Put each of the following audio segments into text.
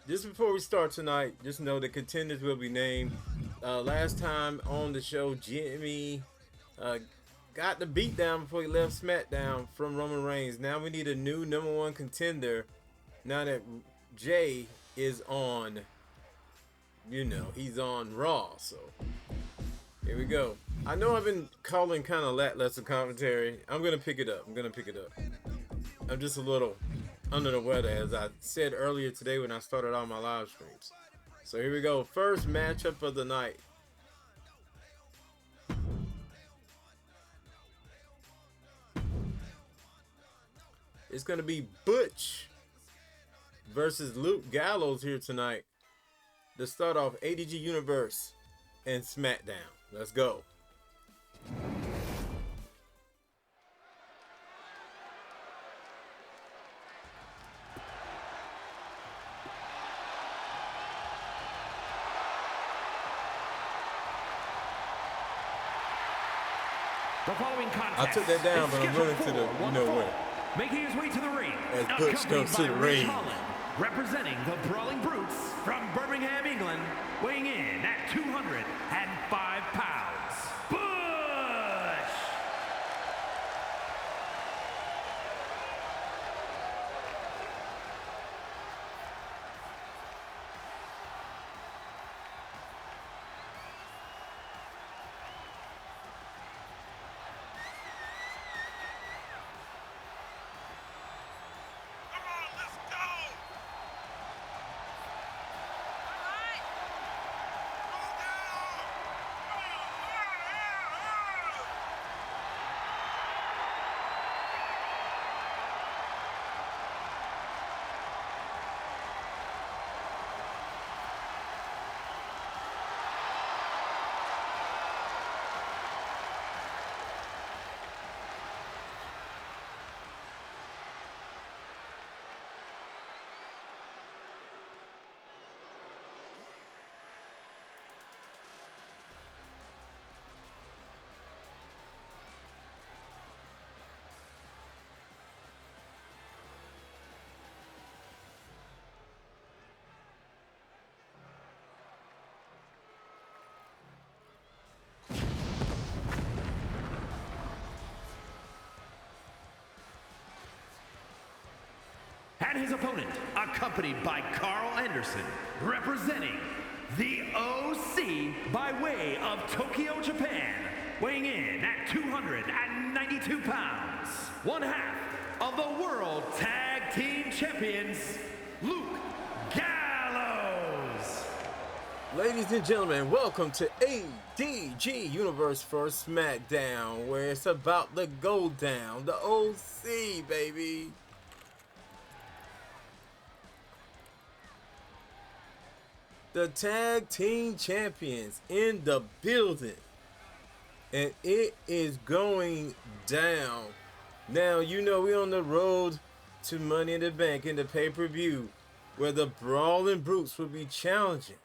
just before we start tonight, just know the contenders will be named. Last time on the show, Jimmy got the beatdown before he left SmackDown from Roman Reigns. Now we need a new #1 contender. Now that Jay is on, he's on Raw. So here we go. I know I've been calling kind of lackluster commentary. I'm gonna pick it up. I'm just a little under the weather, as I said earlier today when I started all my live streams. So here we go. First matchup of the night. It's going to be Butch versus Gallows here tonight to start off ADG Universe and SmackDown. Let's go. The following contest I took that down, but I'm running to the where. Making his way to the ring, as Butch comes to the ring. Representing the Brawling Brutes from Birmingham, England, weighing in at 205 pounds, Butch! And his opponent, accompanied by Carl Anderson, representing the OC by way of Tokyo, Japan, weighing in at 292 pounds, one half of the World Tag Team Champions, Gallows. Ladies and gentlemen, welcome to ADG Universe for SmackDown, where it's about the go down, the OC, baby. The Tag Team Champions in the building. And it is going down. Now, we're on the road to Money in the Bank in the pay-per-view, where the Brawling Brutes will be challenging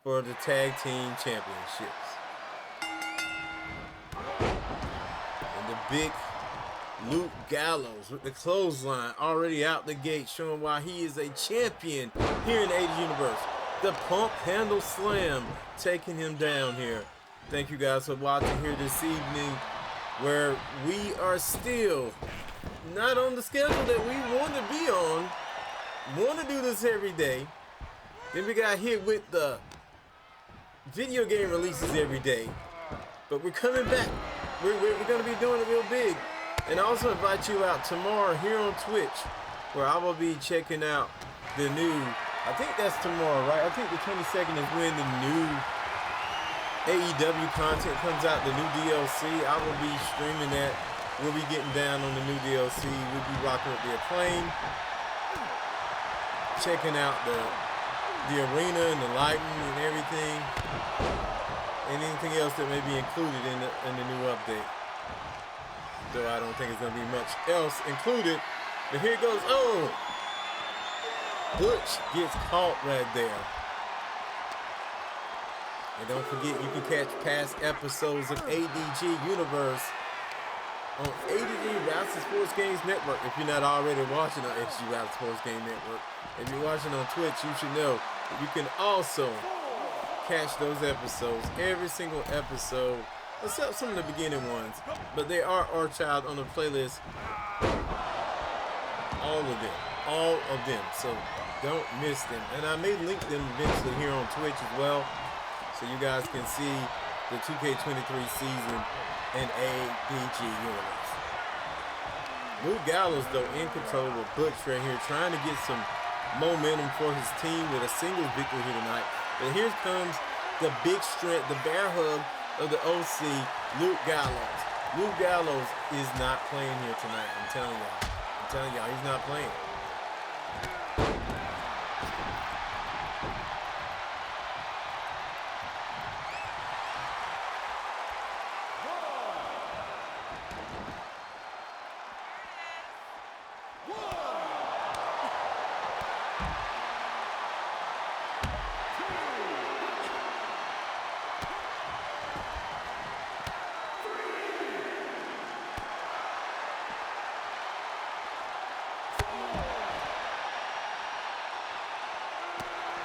for the Tag Team Championships. And the big Luke Gallows with the clothesline already out the gate, showing why he is a champion here in ADG Universe. The pump handle slam taking him down here. Thank you guys for watching here this evening, where we are still not on the schedule that we want to be on. Want to do this every day. Then we got hit with the video game releases every day. But we're coming back. We're going to be doing it real big. And I also invite you out tomorrow here on Twitch, where I will be checking out the new, I think that's tomorrow, right? I think the 22nd is when the new AEW content comes out, the new DLC. I will be streaming that. We'll be getting down on the new DLC. We'll be rocking with the Acclaim, checking out the arena and the lighting and everything, and anything else that may be included in the new update. Though I don't think it's going to be much else included. But here it goes. Oh! Butch gets caught right there. And don't forget, you can catch past episodes of ADG Universe on ADG Raptor Sports Games Network. If you're not already watching on ADG Raptor Sports Game Network, if you're watching on Twitch, you should know that you can also catch those episodes, every single episode, except some of the beginning ones. But they are archived on the playlist. All of them. So don't miss them. And I may link them eventually here on Twitch as well, so you guys can see the 2K23 season and ADG universe. Luke Gallows, though, in control with Butch right here, trying to get some momentum for his team with a singles victory here tonight. But here comes the big strength, the bear hug of the OC, Luke Gallows. Luke Gallows is not playing here tonight. I'm telling y'all, he's not playing.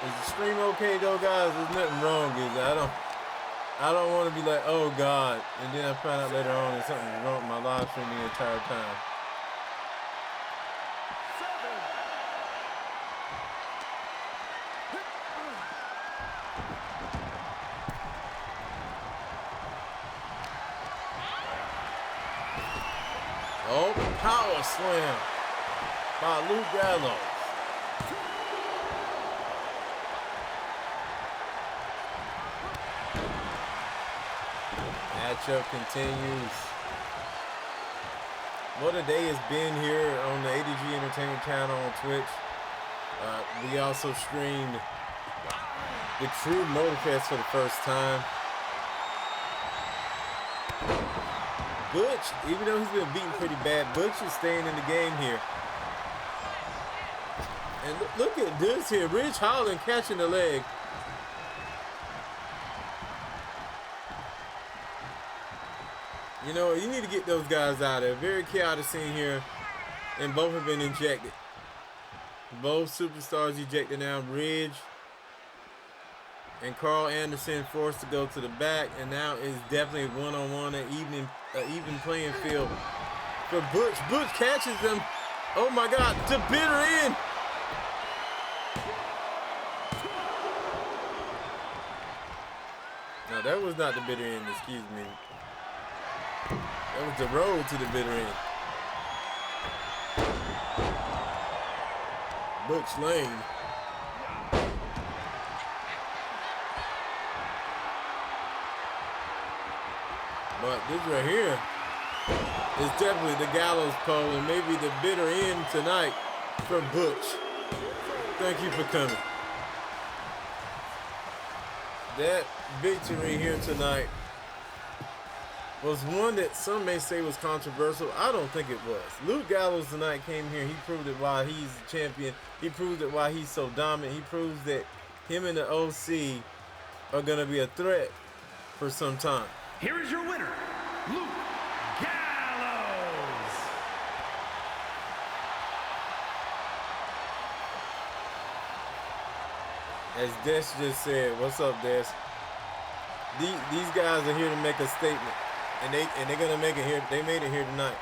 Is the stream okay though, guys? There's nothing wrong with it. I don't want to be like, oh God, and then I find out later on that something's wrong with my live stream the entire time. Oh, power slam by Luke Gallows. Matchup continues. What a day has been here on the ADG Entertainment channel on Twitch. We also streamed the True Motorfest for the first time. Butch, even though he's been beaten pretty bad, Butch is staying in the game here. And look at this here, Ridge Holland catching the leg. You know, you need to get those guys out of there. Very chaotic scene here, and both have been ejected. Both superstars ejected now. Ridge and Carl Anderson forced to go to the back, and now is definitely one-on-one, an even playing field for Butch. Butch catches them. Oh my God, to bitter end. No, that was not the bitter end, excuse me. That was the road to the bitter end. Butch Lane. But this right here is definitely the Gallows pole and maybe the bitter end tonight for Butch. Thank you for coming. That victory here tonight was one that some may say was controversial. I don't think it was. Luke Gallows tonight came here. He proved it why he's the champion. He proved it why he's so dominant. He proves that him and the OC are going to be a threat for some time. Here is your winner, Luke Gallows. As Des just said, what's up, Des? These guys are here to make a statement. And they're gonna make it here. They made it here tonight.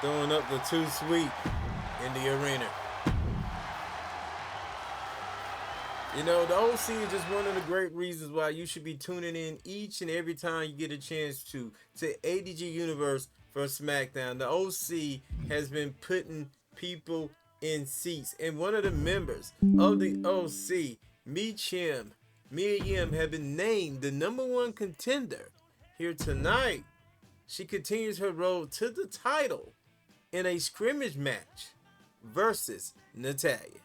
Throwing up the too sweet in the arena. You know, the OC is just one of the great reasons why you should be tuning in each and every time you get a chance to ADG Universe for SmackDown. The OC has been putting people in seats, and one of the members of the OC, Michin, have been named the #1 contender here tonight. She continues her road to the title in a scrimmage match versus Natalya.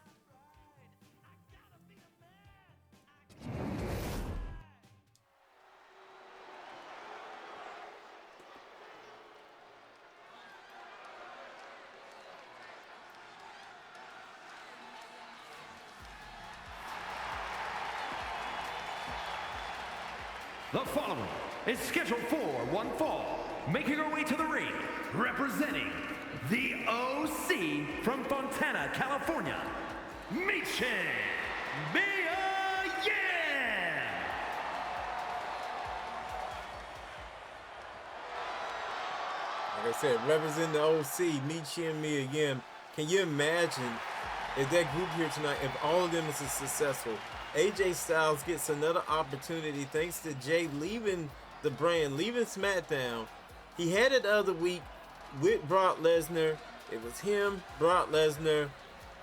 The following is scheduled for one fall, making her way to the ring, representing the OC from Fontana, California, Michin. Like I said, representing the OC, Michin, me again. Can you imagine if that group here tonight, if all of them is successful? AJ Styles gets another opportunity thanks to Jay leaving the brand, leaving SmackDown. He had it the other week with Brock Lesnar. It was him, Brock Lesnar,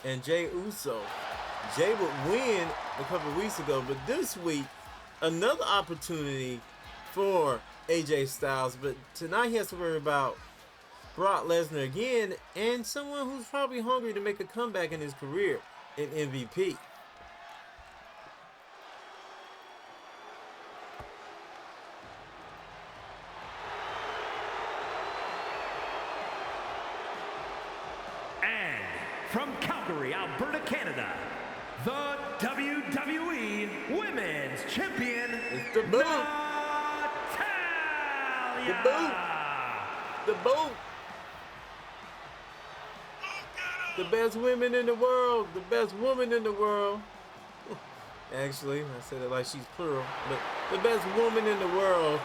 and Jay Uso. Jay would win a couple of weeks ago, but this week, another opportunity for AJ Styles. But tonight he has to worry about Brock Lesnar again, and someone who's probably hungry to make a comeback in his career in MVP. And from Calgary, Alberta, Canada, the WWE Women's Champion, it's the boot. Natalya. The boot. The boot. The best women in the world. The best woman in the world. Actually, I said it like she's plural. But the best woman in the world,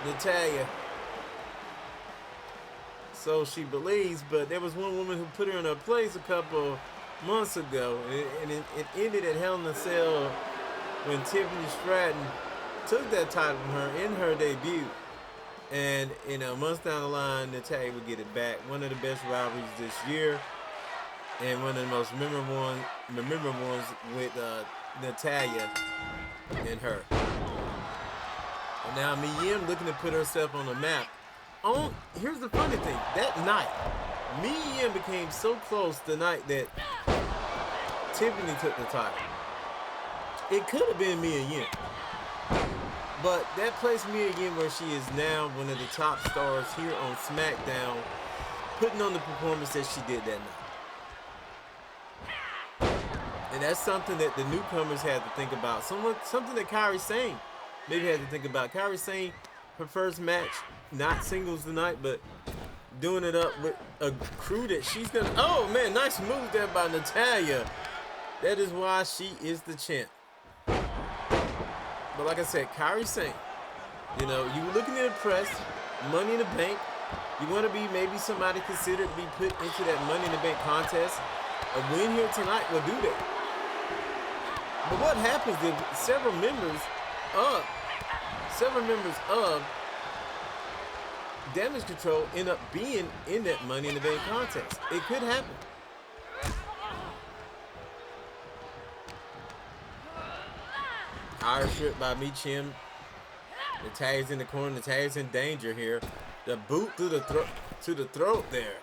Natalya. So she believes, but there was one woman who put her in her place a couple months ago. And it ended at Hell in a Cell when Tiffany Stratton took that title from her in her debut. And, you know, months down the line, Natalya would get it back. One of the best rivalries this year. And one of the most memorable ones with Natalya and her. And now Michin looking to put herself on the map. Here's the funny thing. That night, Michin became so close the night that Tiffany took the title. It could have been Michin. But that placed Michin where she is now, one of the top stars here on SmackDown, putting on the performance that she did that night. And that's something that the newcomers had to think about. Something that KAIRI SANE maybe had to think about. KAIRI SANE, her first match, not singles tonight, but doing it up with a crew that she's gonna. Oh man, nice move there by Natalya. That is why she is the champ. But like I said, KAIRI SANE, you know, you were looking to impress, Money in the Bank. You want to be maybe somebody considered to be put into that Money in the Bank contest. A win here tonight will do that. But what happens if several members of Damage Control end up being in that Money in the Bank contest? It could happen. Higher strip by Michin. Natalya's in the corner. Natalya's in danger here. The boot through the throat there.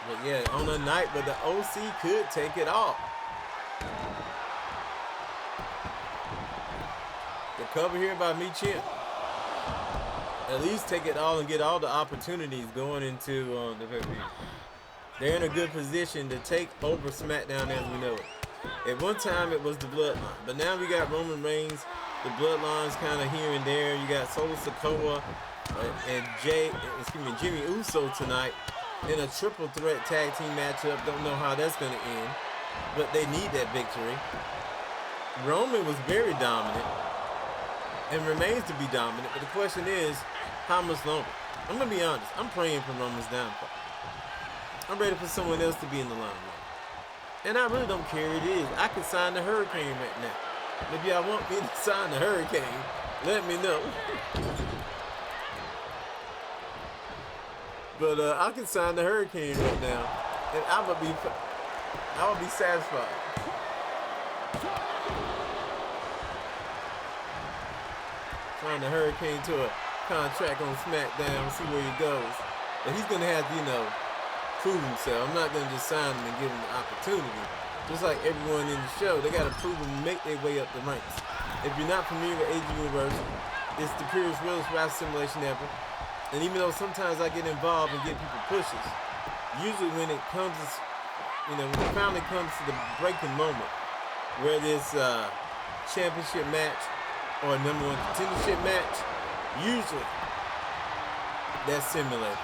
But yeah, on a night where the OC could take it off. The cover here by Michin. At least take it all and get all the opportunities going into the pay-per-view. They're in a good position to take over SmackDown as we know it. At one time, it was the Bloodline. But now we got Roman Reigns. The Bloodline's kind of here and there. You got Solo Sikoa and Jimmy Uso tonight in a triple threat tag team matchup. Don't know how that's going to end. But they need that victory. Roman was very dominant and remains to be dominant. But the question is, how much longer? I'm going to be honest. I'm praying for Roman's downfall. I'm ready for someone else to be in the limelight. And I really don't care who it is. I could sign the Hurricane right now. If y'all want me to sign the Hurricane, let me know. But I can sign the Hurricane right now, and I would be satisfied. Sign the Hurricane to a contract on SmackDown, see where he goes. But he's gonna have to, you know, prove himself. I'm not gonna just sign him and give him the opportunity. Just like everyone in the show, they gotta prove and make their way up the ranks. If you're not familiar with ADG Universe, it's the purest, realest rap simulation ever. And even though sometimes I get involved and get people pushes, usually when it comes, you know, when it finally comes to the breaking moment, where this championship match or number one contendership match, usually that's simulated.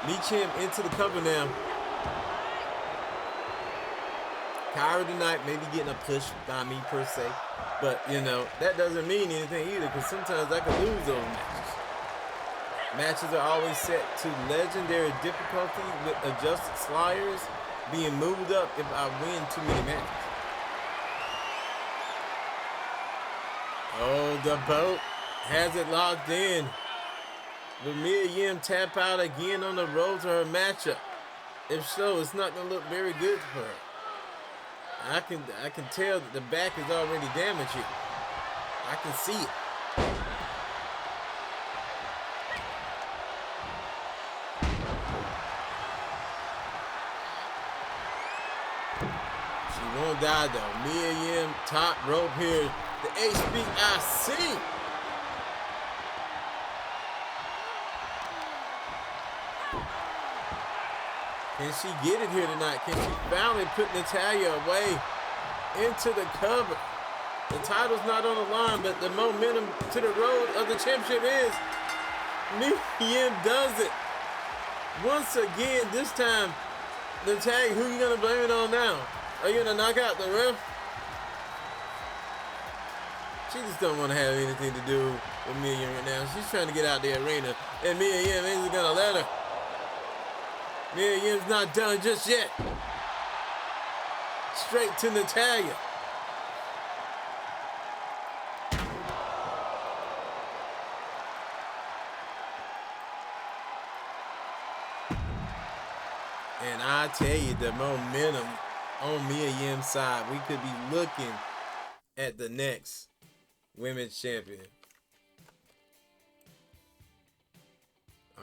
Michin into the cover now. Kaire tonight maybe getting a push by me per se, but you know that doesn't mean anything either, because sometimes I can lose those matches. Matches are always set to legendary difficulty with adjusted sliders being moved up if I win too many matches. Oh, the boat has it locked in. Will Mia Yim tap out again on the road to her matchup? If so, it's not gonna look very good for her. I can tell that the back is already damaged here. I can see it. She won't die though. Mia Yim top rope here. The HBIC. Can she get it here tonight? Can she finally put Natalya away into the cover? The title's not on the line, but the momentum to the road of the championship is. Mia Yim does it. Once again, this time, Natalya, who you gonna blame it on now? Are you gonna knock out the ref? She just don't want to have anything to do with Mia Yim right now. She's trying to get out the arena, and Mia Yim isn't gonna let her. Mia Yim's not done just yet. Straight to Natalya. And I tell you, the momentum on Mia Yim's side, we could be looking at the next women's champion.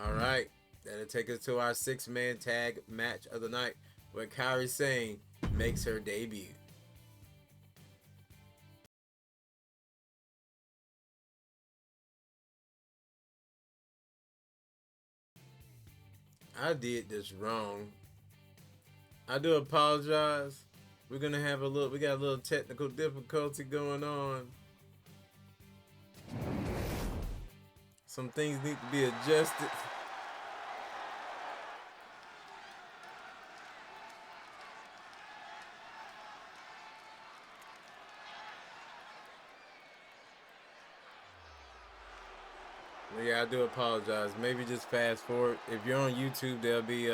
All right. That'll take us to our 6-man tag match of the night, where KAIRI SANE makes her debut. I did this wrong. I do apologize. We're gonna have we got a little technical difficulty going on. Some things need to be adjusted. Yeah, I do apologize. Maybe just fast forward. If you're on YouTube, there'll be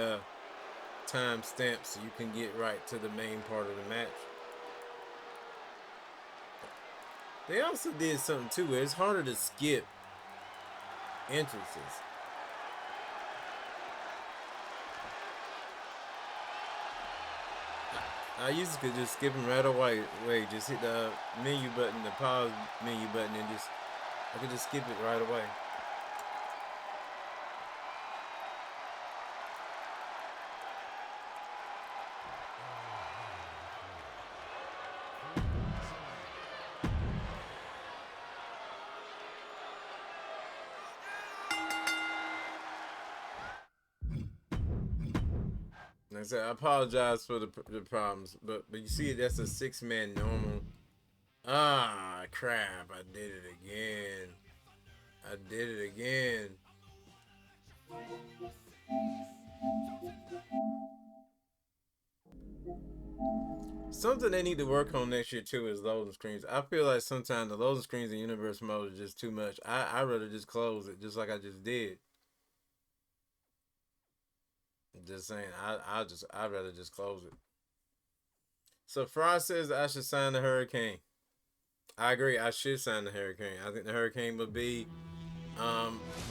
time stamps so you can get right to the main part of the match. They also did something too where it's harder to skip entrances. I used to just skip them right away. Just hit the menu button, the pause menu button, and I could just skip it right away. Like I said, I apologize for the problems, but you see, that's a 6-man normal. Ah, crap! I did it again. I did it again. Something they need to work on next year too is loading screens. I feel like sometimes the loading screens in universe mode are just too much. I'd rather just close it, just like I just did. Just saying, I'd rather just close it. So Fry says I should sign the Hurricane. I agree, I should sign the Hurricane. I think the Hurricane would be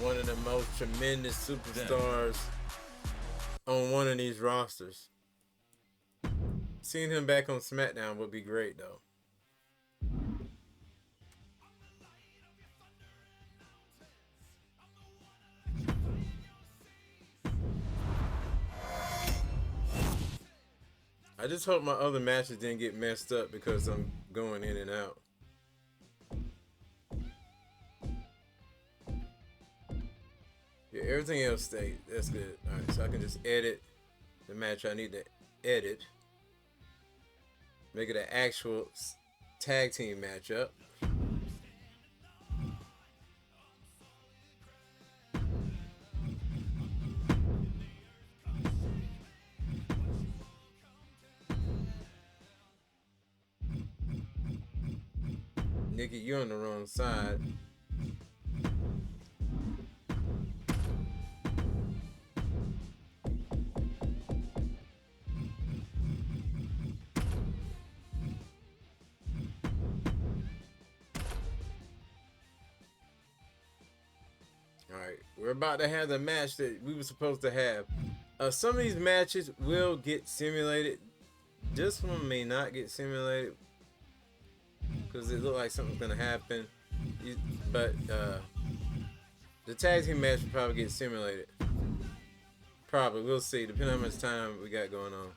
one of the most tremendous superstars on one of these rosters. Seeing him back on SmackDown would be great though. I just hope my other matches didn't get messed up because I'm going in and out. Yeah, everything else stayed. That's good. Alright, so I can just edit the match I need to edit. Make it an actual tag team matchup. Nikki, you're on the wrong side. Alright, we're about to have the match that we were supposed to have. Some of these matches will get simulated. This one may not get simulated because it looked like something's gonna happen. But the tag team match will probably get simulated. Probably, we'll see, depending on how much time we got going on.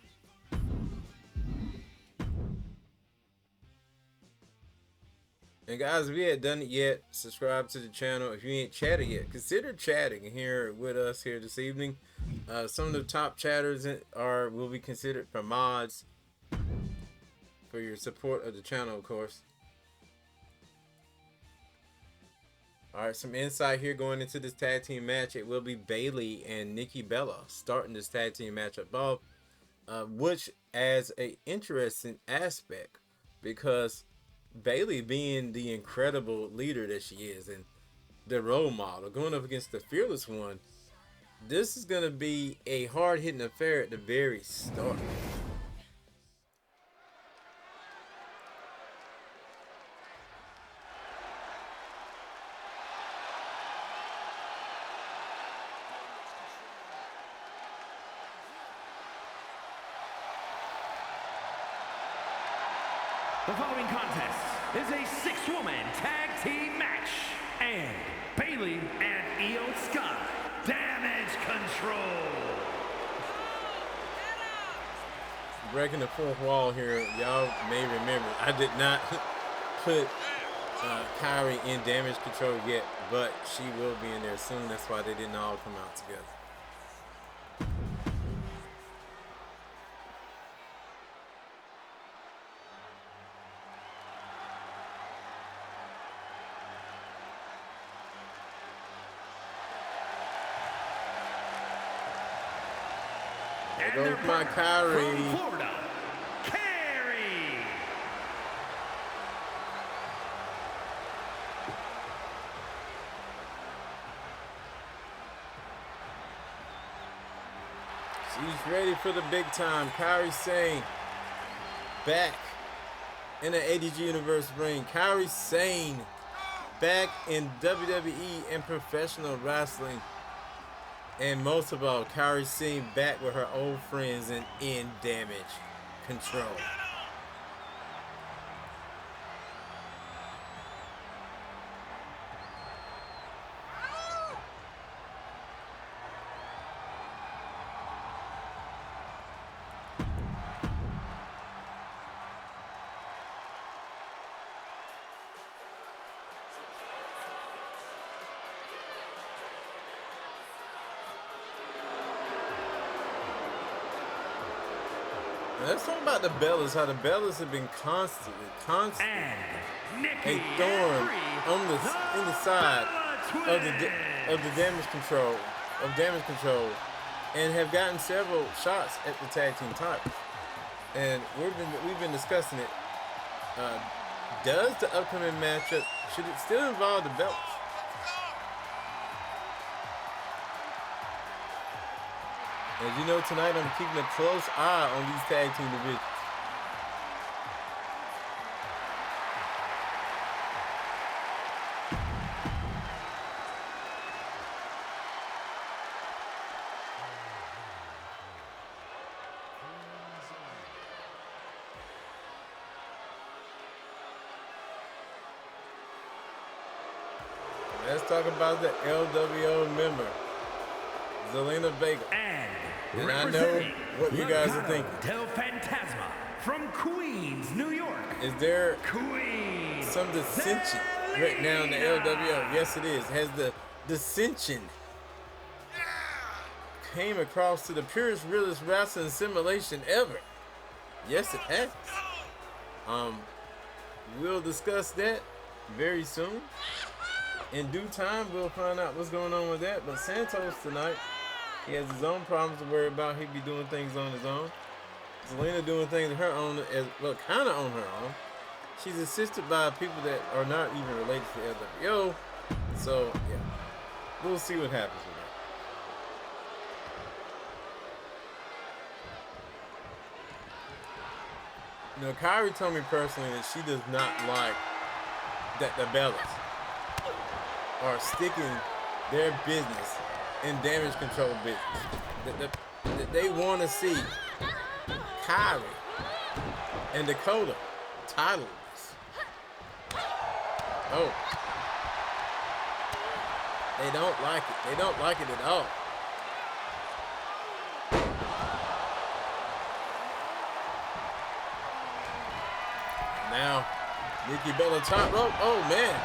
And guys, if you ain't done it yet, subscribe to the channel. If you ain't chatted yet, consider chatting here with us here this evening. Some of the top chatters will be considered for mods for your support of the channel, of course. Alright, some insight here going into this tag team match. It will be Bayley and Nikki Bella starting this tag team match above, which adds an interesting aspect because Bayley, being the incredible leader that she is and the role model, going up against the fearless one, this is going to be a hard-hitting affair at the very start. The following contest is a 6-woman tag team match, and Bayley and Io Sky Damage Control. Breaking the fourth wall here, y'all may remember I did not put Kairi in Damage Control yet, but she will be in there soon. That's why they didn't all come out together. There goes my Kairi. From Florida, Kairi. She's ready for the big time. Kairi Sane back in the ADG Universe ring. Kairi Sane back in WWE and professional wrestling. And most of all, Kairi Sane back with her old friends and in Damage Control. Let's talk about the Bellas. How the Bellas have been constantly a thorn on in the side of the damage control and have gotten several shots at the tag team titles. And we've been discussing it. Does the upcoming matchup, should it still involve the Bellas? As you know, tonight I'm keeping a close eye on these tag team divisions. Let's talk about the LWO member, Zelina Vega. And I know what you guys are thinking. Del Fantasma from Queens, New York. Is there some dissension right now in the LWO? Yes, it is. Has the dissension came across to the purest, realest wrestling simulation ever? Yes, it has. we'll discuss that very soon. In due time, we'll find out what's going on with that. But Santos tonight, he has his own problems to worry about. He'd be doing things on his own. Zelina doing things on her own, as well, kind of on her own. She's assisted by people that are not even related to the LWO. So, yeah, we'll see what happens with that. You know, Kairi told me personally that she does not like that the Bellas are sticking their business in damage control business. That they want to see Kairi and Dakota titleless. Oh. They don't like it. They don't like it at all. Now, Nikki Bella top rope. Oh, man.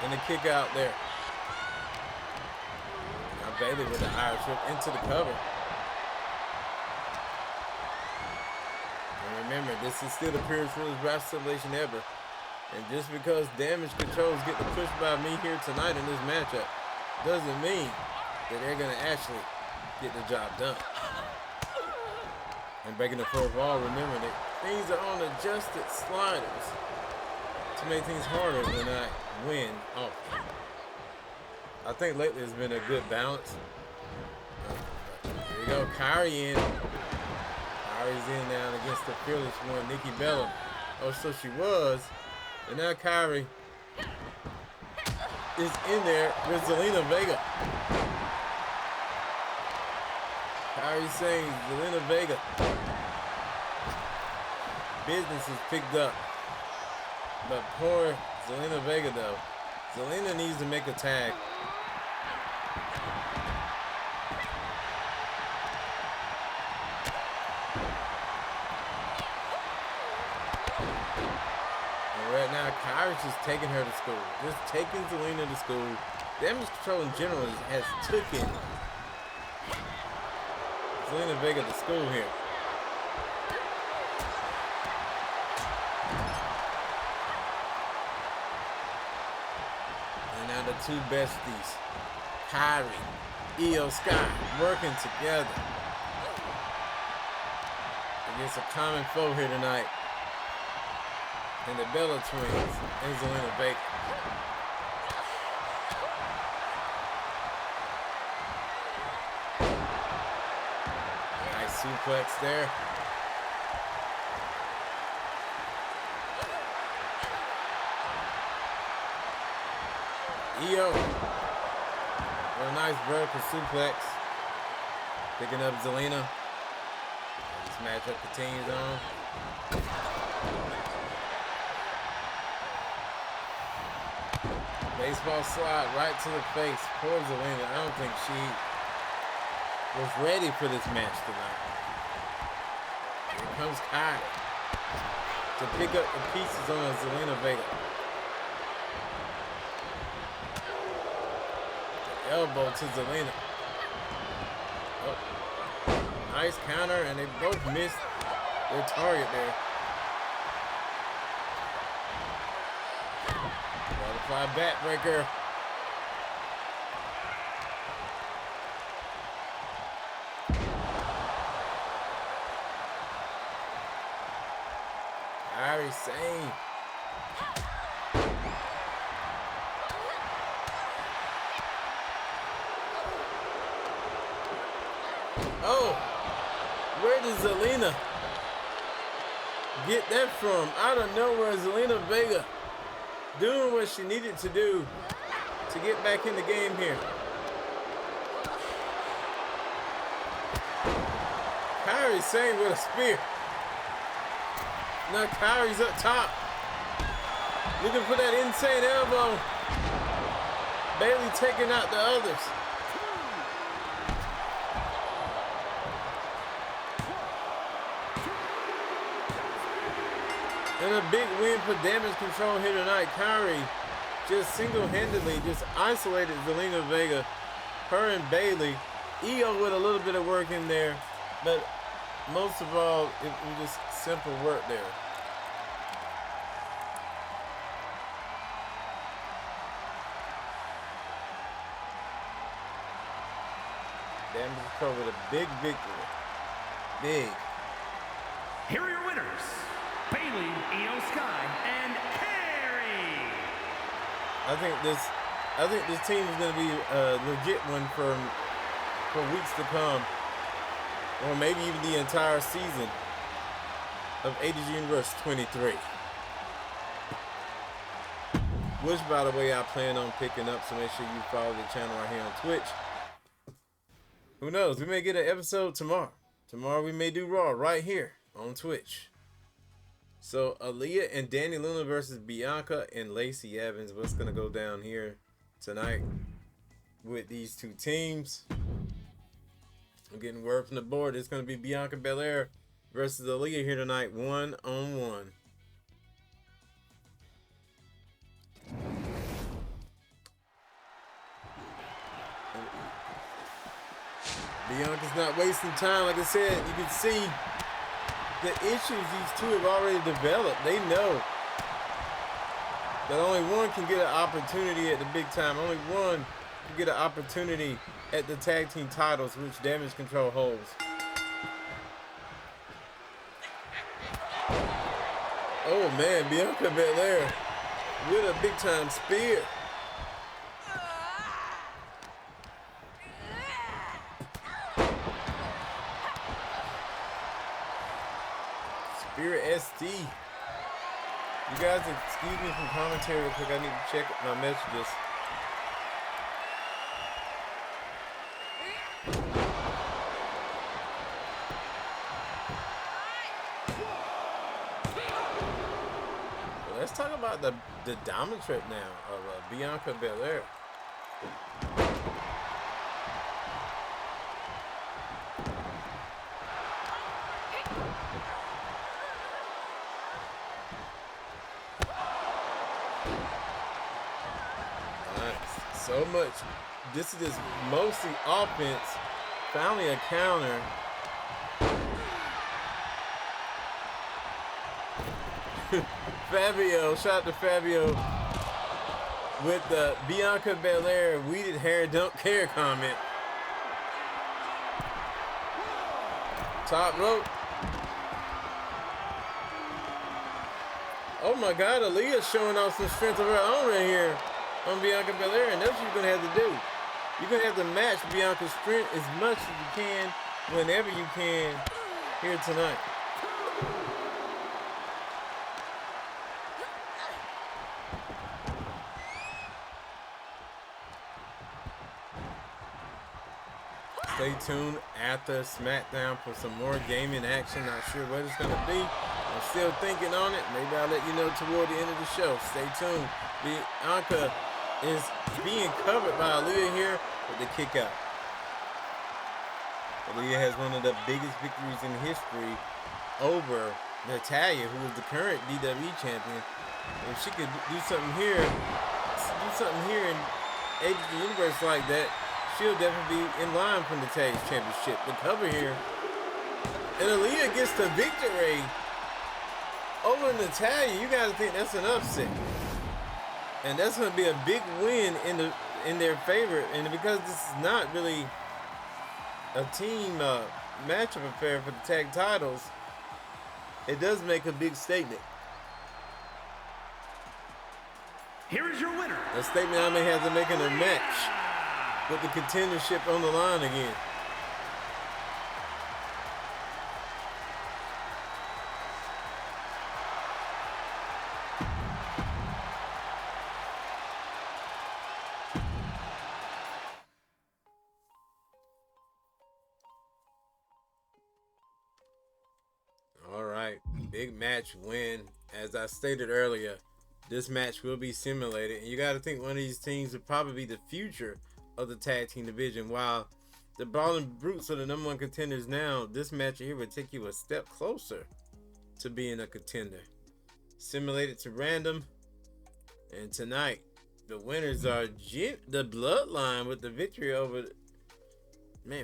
And the kick out there. Now Bailey with the Irish whip into the cover. And remember, this is still the purest rules rap simulation ever. And just because damage controls get the push by me here tonight in this matchup doesn't mean that they're going to actually get the job done. And breaking the fourth wall, remember that things are on adjusted sliders to make things harder when I win often. I think lately it's been a good balance. Here we go, Kairi in. Kairi's in now against the fearless one, Nikki Bella. Oh, so she was. And now Kairi is in there with Zelina Vega. Kairi saying Zelina Vega. Business is picked up. But poor Zelina Vega though. Zelina needs to make a tag. Right now, Kairi's just taking her to school. Just taking Zelina to school. Damage control in general has taken Zelina Vega to school here. And now the two besties, Kairi, Io Sky, working together against a common foe here tonight. And the Bella twins and Zelina Vega. Nice suplex there. Io. What a nice vertical suplex. Picking up Zelina. This matchup continues on. Baseball slide right to the face. Poor Zelina. I don't think she was ready for this match tonight. Here comes Kaire to pick up the pieces on Zelina Vega. The elbow to Zelina. Oh. Nice counter, and they both missed their target there. Butterfly backbreaker. KAIRI SANE. Oh, where did Zelina get that from? Out of nowhere, Zelina Vega doing what she needed to do to get back in the game here. KAIRI SANE with a spear. Now KAIRI's up top. Looking for that insane elbow. Bailey taking out the others. And a big win for damage control here tonight. KAIRI just single-handedly just isolated Zelina Vega, her and Bailey. Io with a little bit of work in there, but most of all, it was just simple work there. Damage control with a big victory. Big. Here are your winners, Bailey, Io Sky, and KAIRI. I think this team is going to be a legit one for weeks to come, or maybe even the entire season of ADG Universe 23. Which, by the way, I plan on picking up, so make sure you follow the channel right here on Twitch. Who knows? We may get an episode tomorrow. Tomorrow we may do Raw right here on Twitch. So Aliyah and Danny Luna versus Bianca and Lacey Evans. What's gonna go down here tonight with these two teams? I'm getting word from the board. It's gonna be Bianca Belair versus Aliyah here tonight, 1-on-1. Bianca's not wasting time. Like I said, you can see the issues these two have already developed. They know that only one can get an opportunity at the big time. Only one can get an opportunity at the tag team titles, which Damage Control holds. Oh man, Bianca Belair with a big time spear. ST. You guys excuse me from commentary real quick. I need to check my messages. Well, let's talk about the dominatrix now of Bianca Belair. So much. This is mostly offense. Finally a counter. Fabio, shout out to Fabio with the Bianca Belair weeded hair don't care comment. Top rope. Oh my God, Aliyah showing off some strength of her own right here on Bianca Belair, and that's what you're gonna have to do. You're gonna have to match Bianca's strength as much as you can, whenever you can, here tonight. Stay tuned after SmackDown for some more gaming action. Not sure what it's gonna be. I'm still thinking on it. Maybe I'll let you know toward the end of the show. Stay tuned. Bianca is being covered by Aliyah here with the kick out. Aliyah has one of the biggest victories in history over Natalya, who is the current DWE champion. If she could do something here in ADG Universe like that, she'll definitely be in line for Natalya's championship. The cover here, and Aliyah gets the victory over Natalya. You gotta think that's an upset. And that's going to be a big win in their favor. And because this is not really a team matchup affair for the tag titles, it does make a big statement. Here is your winner. A statement I may have to make in a match with the contendership on the line again. Big match win. As I stated earlier, this match will be simulated, and you got to think one of these teams would probably be the future of the tag team division. While the Brawling Brutes are the #1 contenders now, this match here would take you a step closer to being a contender. Simulated to random, and tonight the winners are the Bloodline with the victory over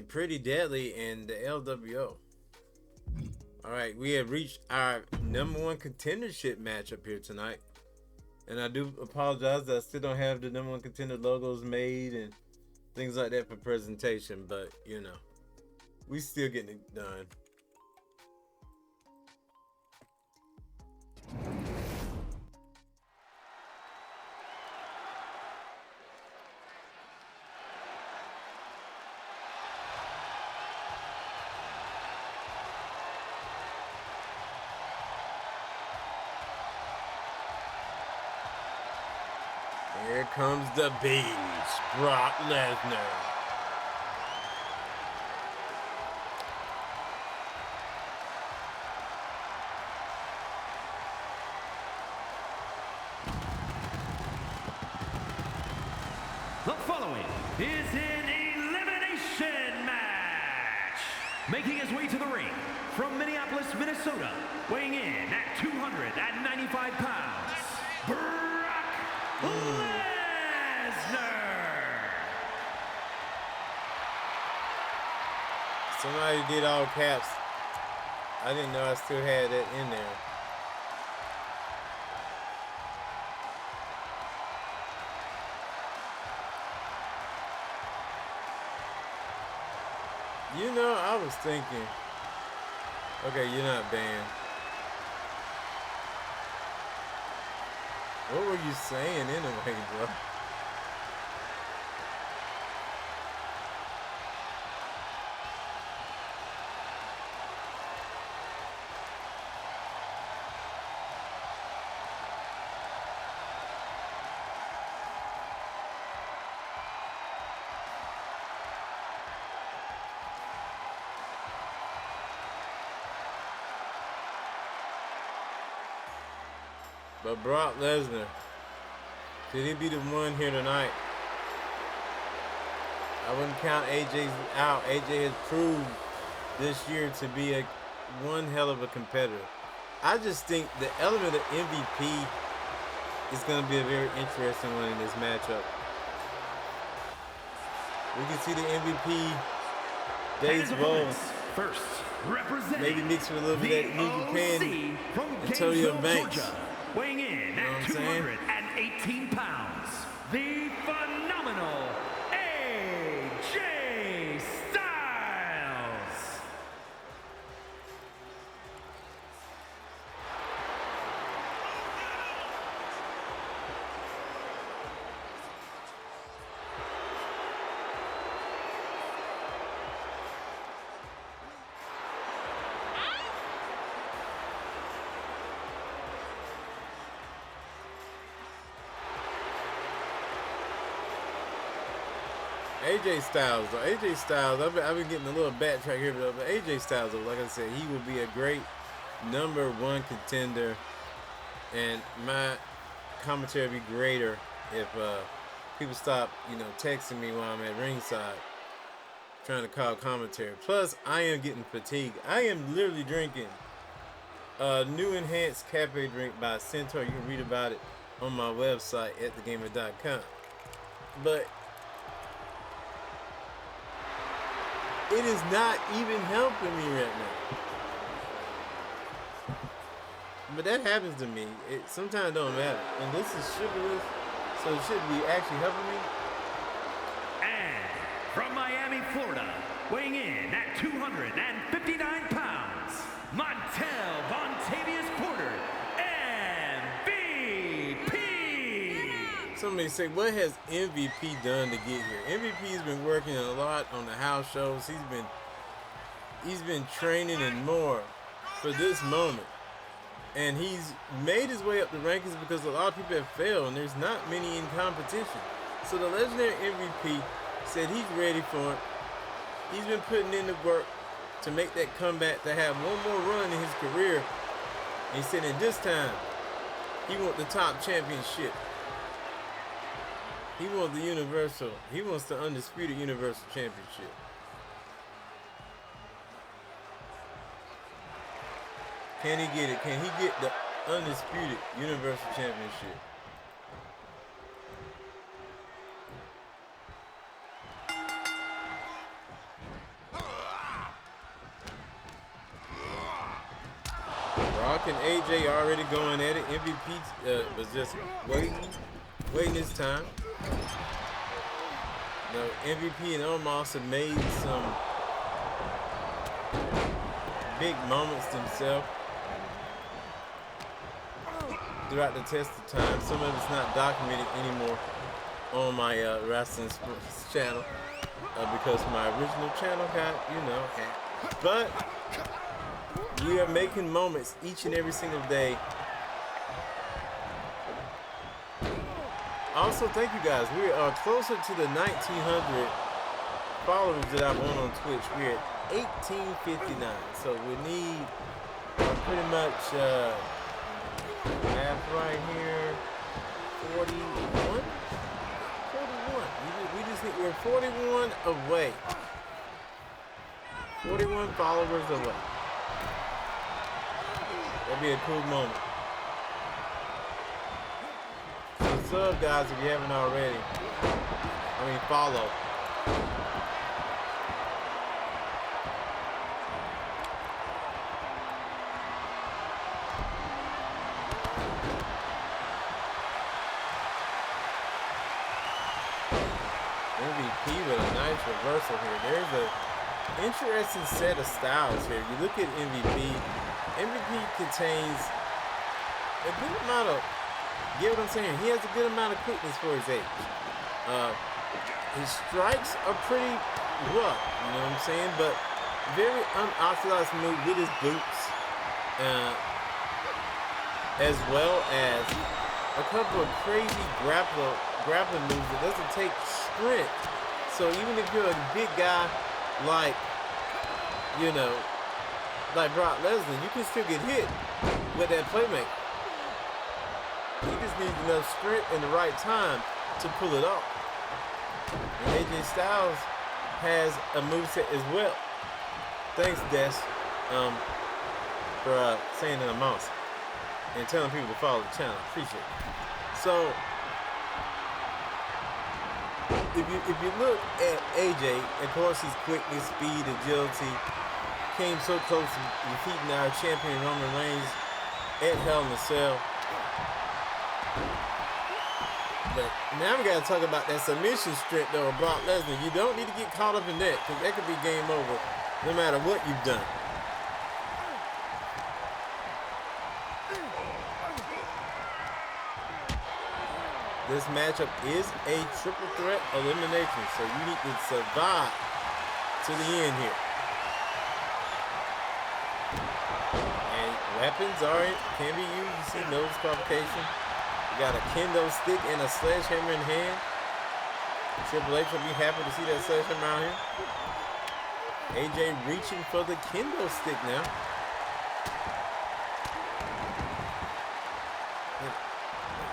Pretty Deadly and the LWO. All right, we have reached our #1 contendership matchup here tonight. And I do apologize that I still don't have the #1 contender logos made and things like that for presentation, but you know, we still getting it done. Here comes the beast, Brock Lesnar. The following is an elimination match. Making his way to the ring from Minneapolis, Minnesota, weighing in at 295 pounds, Brock Lesnar. Somebody did all caps. I didn't know I still had that in there. You know, I was thinking, okay, you're not banned. What were you saying anyway, bro? But Brock Lesnar, could he be the one here tonight? I wouldn't count AJ out. AJ has proved this year to be one hell of a competitor. I just think the element of MVP is going to be a very interesting one in this matchup. We can see the MVP Days Bones. First, representing maybe mixed with a little bit of New Japan, Antonio Banks. Georgia, weighing in at 218 pounds, the phenomenal AJ Styles. AJ Styles, though. AJ Styles, I've been getting a little backtrack here, but AJ Styles, though, like I said, he will be a great #1 contender, and my commentary would be greater if people stop, texting me while I'm at ringside trying to call commentary. Plus, I am getting fatigued. I am literally drinking a new enhanced cafe drink by Santos. You can read about it on my website at thegamer.com. But it is not even helping me right now. But that happens to me. It sometimes don't matter. And this is sugarless, so it should be actually helping me. And from Miami, Florida, weighing in at 259 pounds, Montel Vontavious Porter, MVP. Somebody say, what has MVP done to get here? MVP's been working a lot on the house shows. He's been training and more for this moment. And he's made his way up the rankings because a lot of people have failed and there's not many in competition. So the legendary MVP said he's ready for it. He's been putting in the work to make that comeback, to have one more run in his career. And he said at this time, he wants the top championship. He wants the universal. He wants the undisputed universal championship. Can he get it? Can he get the undisputed universal championship? and AJ already going at it. MVP was just waiting his time. MVP and Omos have made some big moments themselves throughout the test of time. Some of it's not documented anymore on my wrestling sports channel because my original channel got, hacked. But we are making moments each and every single day. Also, thank you guys. We are closer to the 1,900 followers that I want on Twitch. We're at 1,859. So we need pretty much half right here. 41? 41. We just need, we're 41 away. 41 followers away. That'd be a cool moment. So sub, guys, if you haven't already. Follow. MVP with a nice reversal here. There's an interesting set of styles here. You look at MVP. MVP contains a good amount of, get what I'm saying? He has a good amount of quickness for his age. His strikes are pretty rough, you know what I'm saying? But very unorthodox move with his boots, as well as a couple of crazy grappling moves that doesn't take strength. So even if you're a big guy like, like Brock Lesnar, you can still get hit with that playmaker. He just needs enough strength and the right time to pull it off. And AJ Styles has a moveset as well. Thanks, Des, for saying that I'm awesome and telling people to follow the channel. Appreciate it. So, if you look at AJ, of course, his quickness, speed, agility, came so close to defeating our champion Roman Reigns at Hell in a Cell. But now we got to talk about that submission strength though of Brock Lesnar. You don't need to get caught up in that because that could be game over no matter what you've done. This matchup is a triple threat elimination, so you need to survive to the end here. And weapons can be used. You see no disqualification. You got a kendo stick and a sledgehammer in hand. Triple H will be happy to see that sledgehammer out here. AJ reaching for the kendo stick now.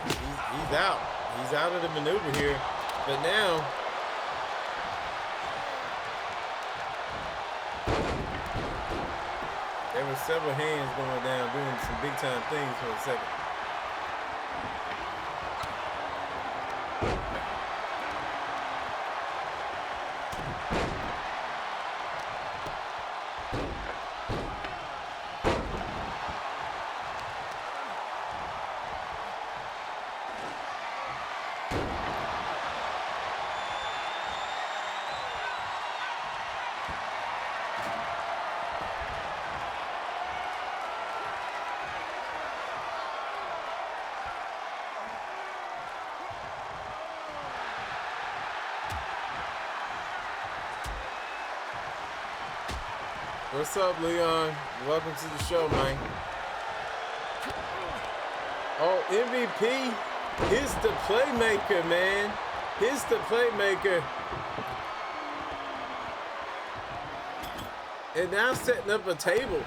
He's out. He's out of the maneuver here. But now, there were several hands going down doing some big time things for a second. What's up, Leon? Welcome to the show, man. Oh, MVP. He's the playmaker, man. He's the playmaker. And now setting up a table.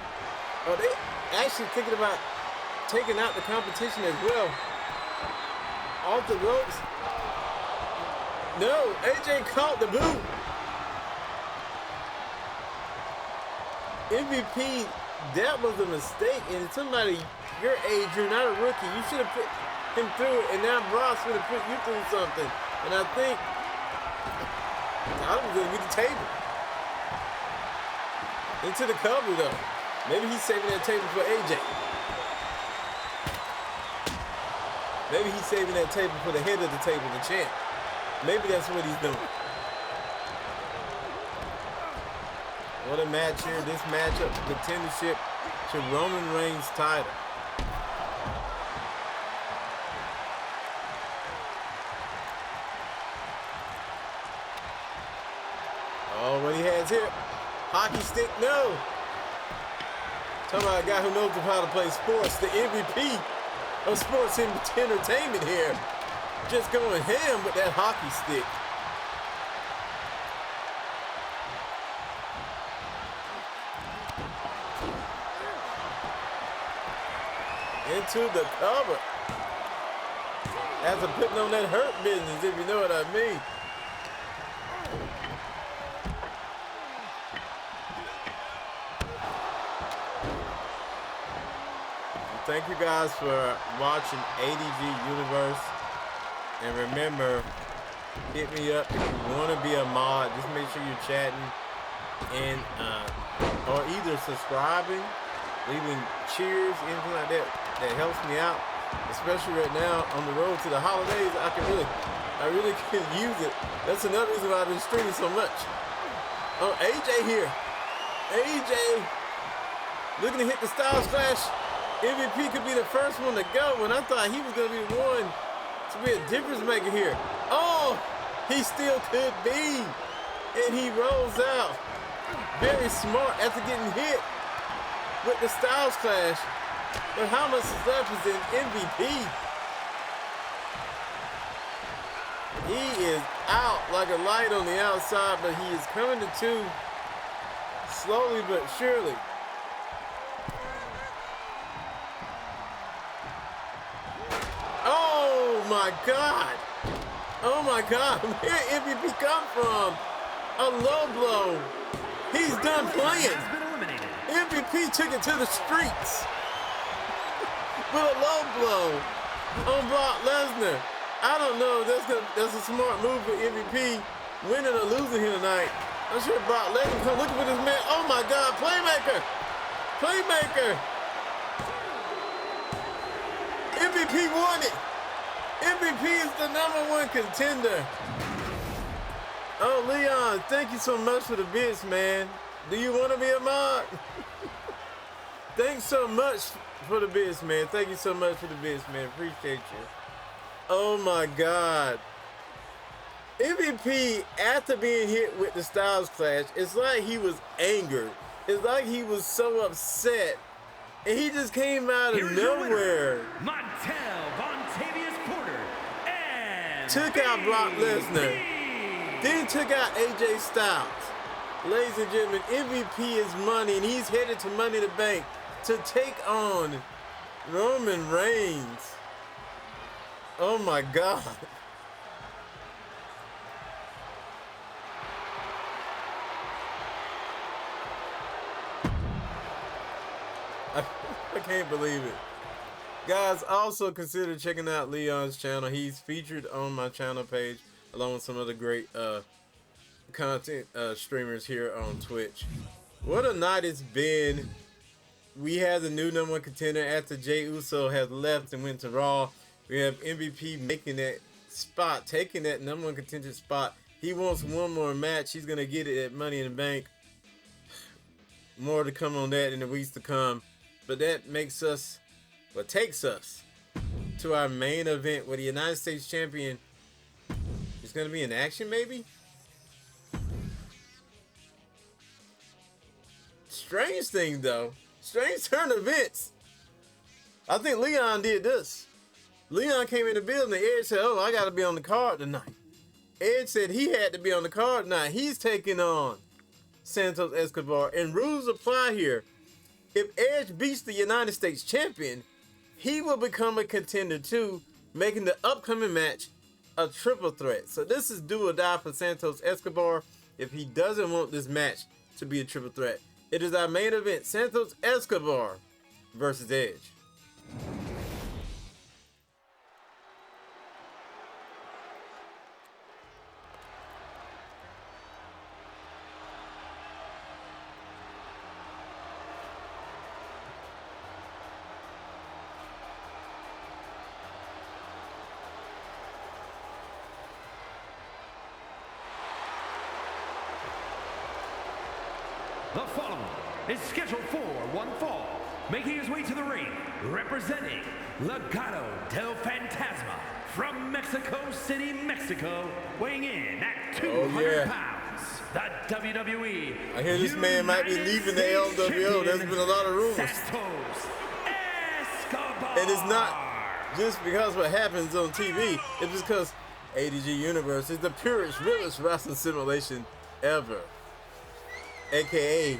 Oh, they actually thinking about taking out the competition as well. Off the ropes. No, AJ caught the boot. MVP, that was a mistake. And somebody your age, you're not a rookie. You should have put him through it. And now Brock would have put you through something. And I think I was going to get the table. Into the cover, though. Maybe he's saving that table for AJ. Maybe he's saving that table for the head of the table, the champ. Maybe that's what he's doing. What a match here. This matchup, contendership to Roman Reigns' title. Oh, what he has here. Hockey stick, no. Talking about a guy who knows how to play sports. The MVP of sports entertainment here. Just going ham with that hockey stick. Into the cover. After putting on that hurt business, if you know what I mean. Thank you guys for watching ADG Universe. And remember, hit me up if you want to be a mod. Just make sure you're chatting and or either subscribing, leaving cheers, anything like that. That helps me out, especially right now on the road to the holidays. I really can use it. That's another reason why I've been streaming so much. Oh, AJ here. AJ looking to hit the Styles Clash. MVP could be the first one to go when I thought he was going to be the one to be a difference maker here. Oh, he still could be. And he rolls out. Very smart after getting hit with the Styles Clash. But how much is left is in MVP. He is out like a light on the outside, but he is coming to two slowly but surely. Oh my God. Oh my God. Where MVP come from? A low blow. He's done playing. MVP took it to the streets with a low blow on Brock Lesnar. I don't know if that's a smart move for MVP, winning or losing here tonight. I'm sure Brock Lesnar come looking for this man. Oh my God, playmaker. Playmaker. MVP won it. MVP is the #1 contender. Oh, Leon, thank you so much for the bits, man. Do you want to be a mod? Thanks so much for the bits, man. Thank you so much for the bits, man. Appreciate you. Oh my God. MVP, after being hit with the Styles Clash, it's like he was angered. It's like he was so upset. And he just came out of nowhere. Took out Brock Lesnar. Then took out AJ Styles. Ladies and gentlemen, MVP is money, and he's headed to Money in the Bank to take on Roman Reigns. Oh my God. I can't believe it. Guys, also consider checking out Leon's channel. He's featured on my channel page along with some other great content streamers here on Twitch. What a night it's been. We have the new #1 contender after Jey Uso has left and went to Raw. We have MVP making that spot, taking that #1 contender spot. He wants one more match. He's going to get it at Money in the Bank. More to come on that in the weeks to come. But that makes us, what takes us to our main event where the United States Champion is going to be in action, maybe? Strange thing, though. Strange turn of events. I think Leon did this. Leon came in the building and Edge said, oh, I got to be on the card tonight. Edge said he had to be on the card tonight. He's taking on Santos Escobar. And rules apply here. If Edge beats the United States Champion, he will become a contender too, making the upcoming match a triple threat. So this is do or die for Santos Escobar if he doesn't want this match to be a triple threat. It is our main event, Santos Escobar versus Edge. The following is scheduled for one fall, making his way to the ring, representing Legado del Fantasma from Mexico City, Mexico, weighing in at 200 pounds. The WWE. I hear this man might be leaving the LWO. There's been a lot of rumors. Santos, Escobar. And it's not just because what happens on TV. It's because ADG Universe is the purest, realest wrestling simulation ever. AKA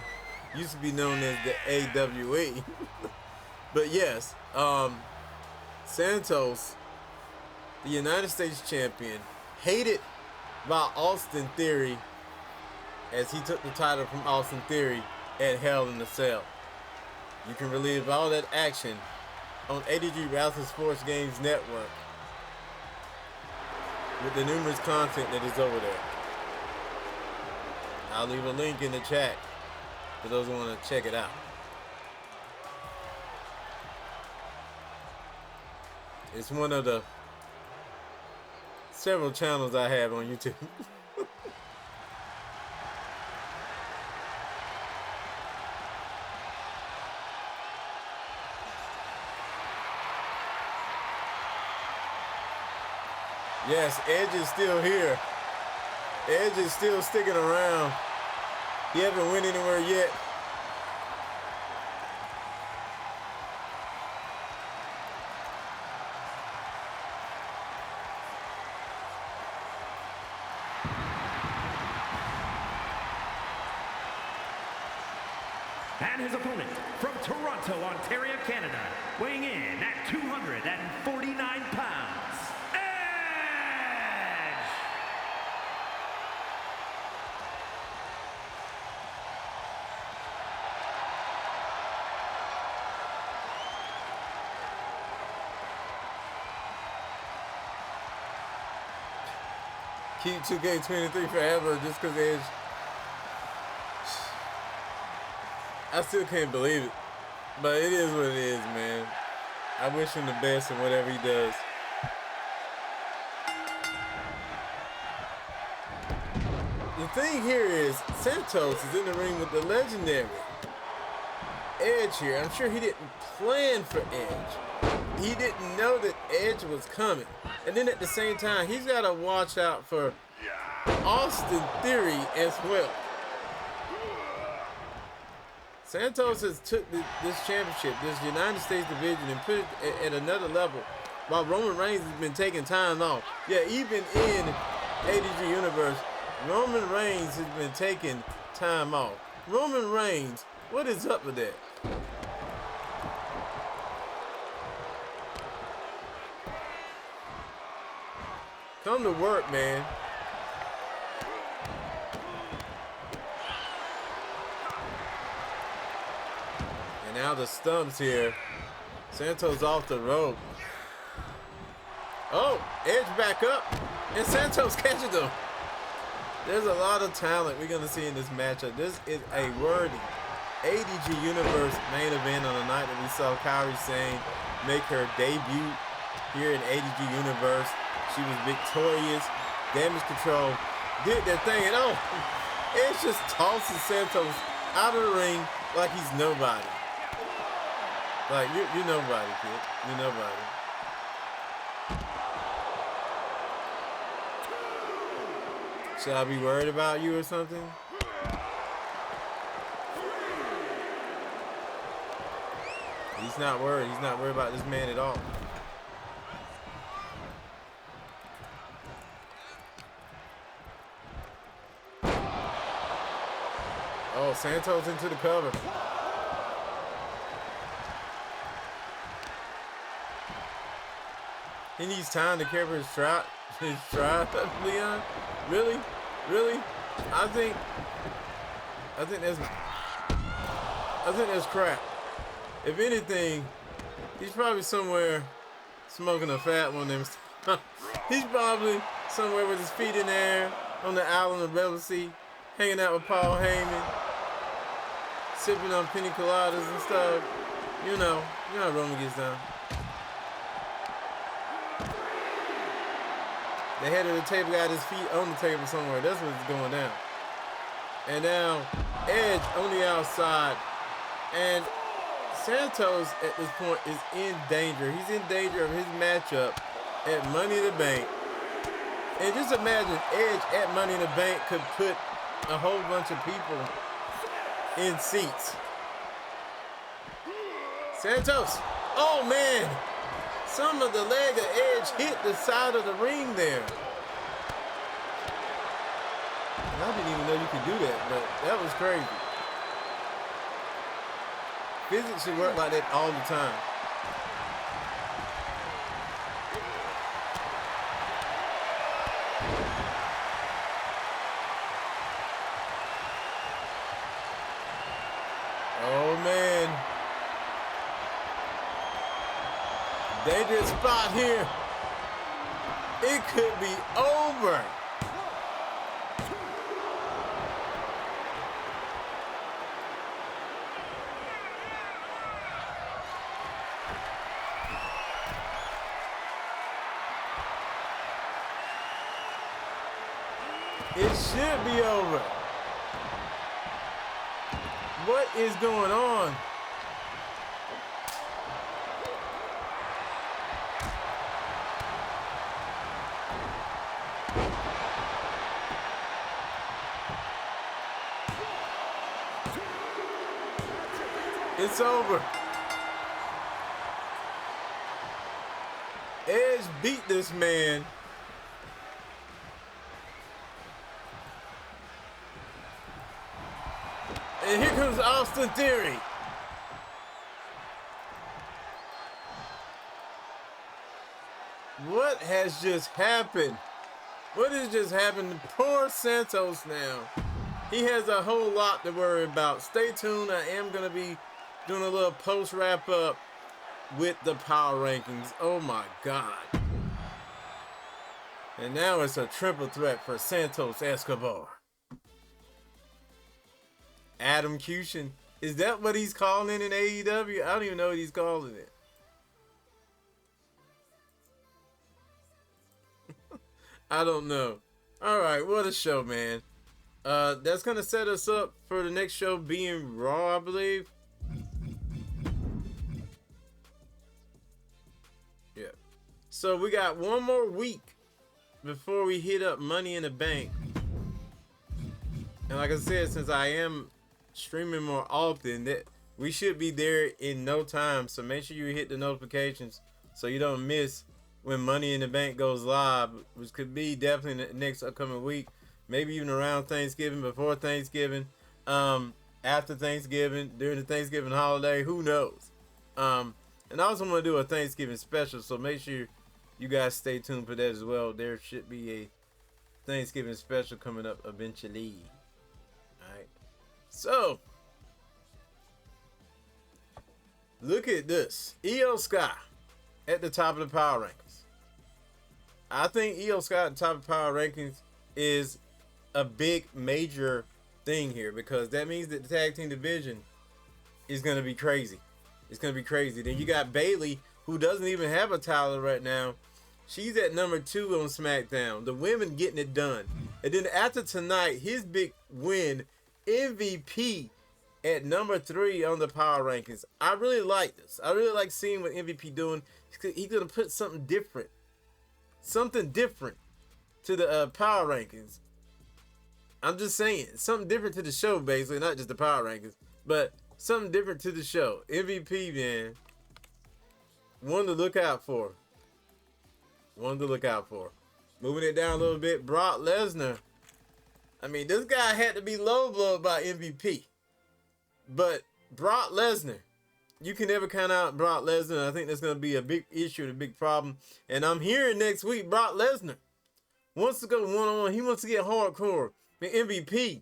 used to be known as the AWE. But yes, Santos, the United States champion, hated by Austin Theory as he took the title from Austin Theory at Hell in a Cell. You can relive all that action on ADG Wrestling Sports Games Network with the numerous content that is over there. I'll leave a link in the chat for those who want to check it out. It's one of the several channels I have on YouTube. Yes, Edge is still here. Edge is still sticking around. He haven't went anywhere yet. And his opponent from Toronto, Ontario, Canada, weighing in at 249 pounds, Edge! Keep 2K23 forever just because Edge. I still can't believe it, but it is what it is, man. I wish him the best in whatever he does. The thing here is, Santos is in the ring with the legendary Edge here. I'm sure he didn't plan for Edge. He didn't know that Edge was coming. And then at the same time, he's got to watch out for Austin Theory as well. Santos has took this championship, this United States division, and put it at another level, while Roman Reigns has been taking time off. Yeah, even in ADG Universe, Roman Reigns has been taking time off. Roman Reigns, what is up with that? Come to work, man. And now the stumps here. Santos off the rope. Oh, Edge back up. And Santos catches him. There's a lot of talent we're going to see in this matchup. This is a worthy ADG Universe main event on the night that we saw KAIRI SANE make her debut here in ADG Universe. She was victorious. Damage control. Did that thing. And oh, Edge just tosses Santos out of the ring like he's nobody. Like, you're nobody, kid. You're nobody. Should I be worried about you or something? He's not worried. He's not worried about this man at all. Oh, Santos into the cover. He needs time to care for his stride, Leon. Really? Really? I think that's crap. If anything, he's probably somewhere smoking a fat one of them. He's probably somewhere with his feet in the air on the island of Belize, hanging out with Paul Heyman, sipping on pina coladas and stuff. You know how Roman gets down. The head of the table got his feet on the table somewhere. That's what's going down. And now Edge on the outside. And Santos at this point is in danger. He's in danger of his matchup at Money in the Bank. And just imagine Edge at Money in the Bank could put a whole bunch of people in seats. Santos. Oh, man. Some of the leg of Edge hit the side of the ring there. And I didn't even know you could do that, but that was crazy. Physics should work like that all the time. Oh, man. Dangerous spot here. It could be over. It should be over. What is going on? It's over. Edge beat this man. And here comes Austin Theory. What has just happened? What has just happened? Poor Santos now. He has a whole lot to worry about. Stay tuned. I am going to be doing a little post wrap up with the power rankings. Oh my God. And now it's a triple threat for Santos Escobar. Adam Cushion. Is that what he's calling in AEW? I don't even know what he's calling it. I don't know. All right, what a show, man. That's going to set us up for the next show being Raw, I believe. Yeah. So we got one more week before we hit up Money in the Bank. And like I said, since I am streaming more often, that we should be there in no time, so make sure you hit the notifications so you don't miss when Money in the Bank goes live, which could be definitely the next upcoming week, maybe even around Thanksgiving, before Thanksgiving, after Thanksgiving, during the Thanksgiving holiday, who knows. And I also want to do a Thanksgiving special, so make sure you guys stay tuned for that as well. There should be a Thanksgiving special coming up eventually. Alright. So, look at this. Io Sky at the top of the power rankings. I think Io Sky at the top of the power rankings is a big, major thing here, because that means that the tag team division is going to be crazy. It's going to be crazy. Then you got Bayley, who doesn't even have a title right now. She's at number 2 on SmackDown. The women getting it done. And then after tonight, his big win, MVP at number 3 on the power rankings. I really like this. I really like seeing what MVP doing. He's going to put something different. Something different to the power rankings. I'm just saying. Something different to the show, basically. Not just the power rankings. But something different to the show. MVP, man. One to look out for. One to look out for. Moving it down a little bit. Brock Lesnar. I mean, this guy had to be low blow by MVP. But Brock Lesnar, you can never count out Brock Lesnar. I think that's going to be a big issue and a big problem. And I'm hearing next week Brock Lesnar wants to go one-on-one. He wants to get hardcore with MVP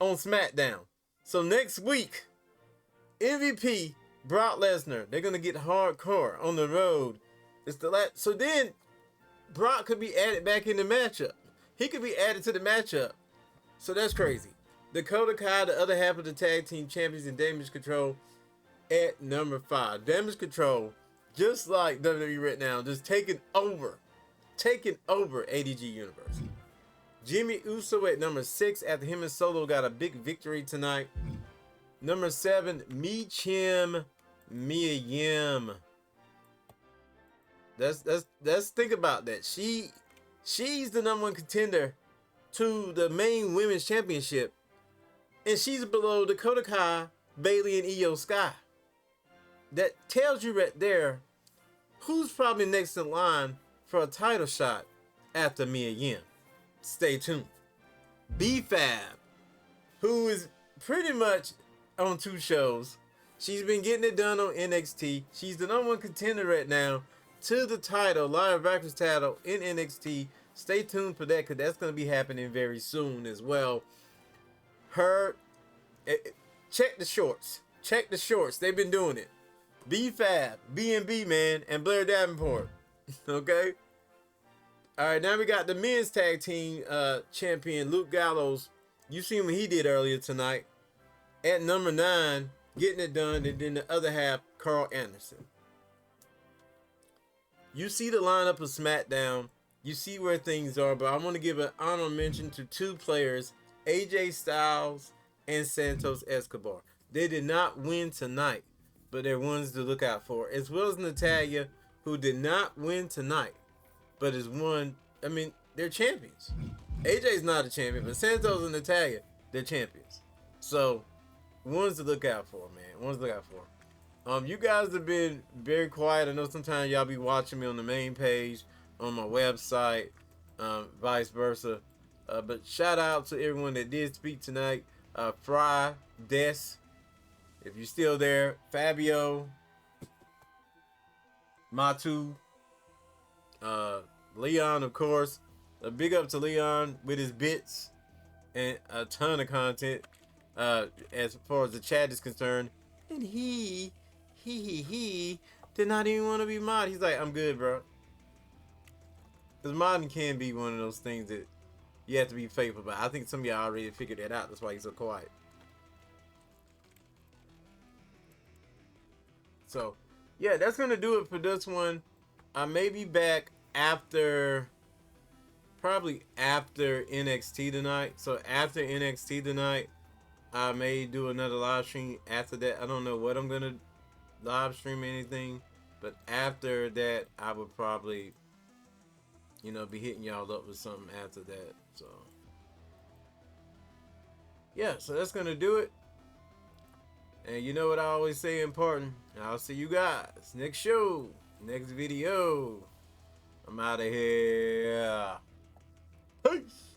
on SmackDown. So next week, MVP, Brock Lesnar, they're going to get hardcore on the road. It's the last. So then Brock could be added back in the matchup. He could be added to the matchup. So that's crazy. Dakota Kai, the other half of the tag team champions in Damage Control, at number 5. Damage Control, just like WWE right now, just taking over ADG Universe. Jimmy Uso at number 6 after him and Solo got a big victory tonight. Number 7, Michin Mia Yim. Let's think about that. She's the number 1 contender to the main women's championship, and she's below Dakota Kai, Bayley, and Io Sky. That tells you right there who's probably next in line for a title shot after Mia Yim. Stay tuned. B-Fab, who is pretty much on 2 shows. She's been getting it done on NXT. She's the number 1 contender right now to the title, Lion Records title in NXT. Stay tuned for that, because that's going to be happening very soon as well. Check the shorts. Check the shorts. They've been doing it. B-Fab, B&B, man, and Blair Davenport. Okay? All right, now we got the men's tag team champion, Luke Gallows. You seen what he did earlier tonight. At number 9, getting it done, and then the other half, Carl Anderson. You see the lineup of SmackDown. You see where things are, but I want to give an honorable mention to 2 players, AJ Styles and Santos Escobar. They did not win tonight, but they're ones to look out for, as well as Natalya, who did not win tonight, but is won. I mean, they're champions. AJ's not a champion, but Santos and Natalya, they're champions. So, ones to look out for, man. Ones to look out for. You guys have been very quiet. I know sometimes y'all be watching me on the main page, on my website, vice versa. But shout out to everyone that did speak tonight. Fry, Des, if you're still there, Fabio, Matu, Leon, of course. A big up to Leon with his bits and a ton of content as far as the chat is concerned. And he did not even want to be mod. He's like, I'm good, bro. Because modding can be one of those things that you have to be faithful about. I think some of y'all already figured that out. That's why he's so quiet. So, yeah, that's going to do it for this one. I may be back after, probably after NXT tonight. So, after NXT tonight, I may do another live stream after that. I don't know what I'm going to live stream anything. But after that, I would probably, you know, be hitting y'all up with something after that. So, yeah, so that's going to do it. And you know what I always say important. I'll see you guys next show, next video. I'm out of here. Peace.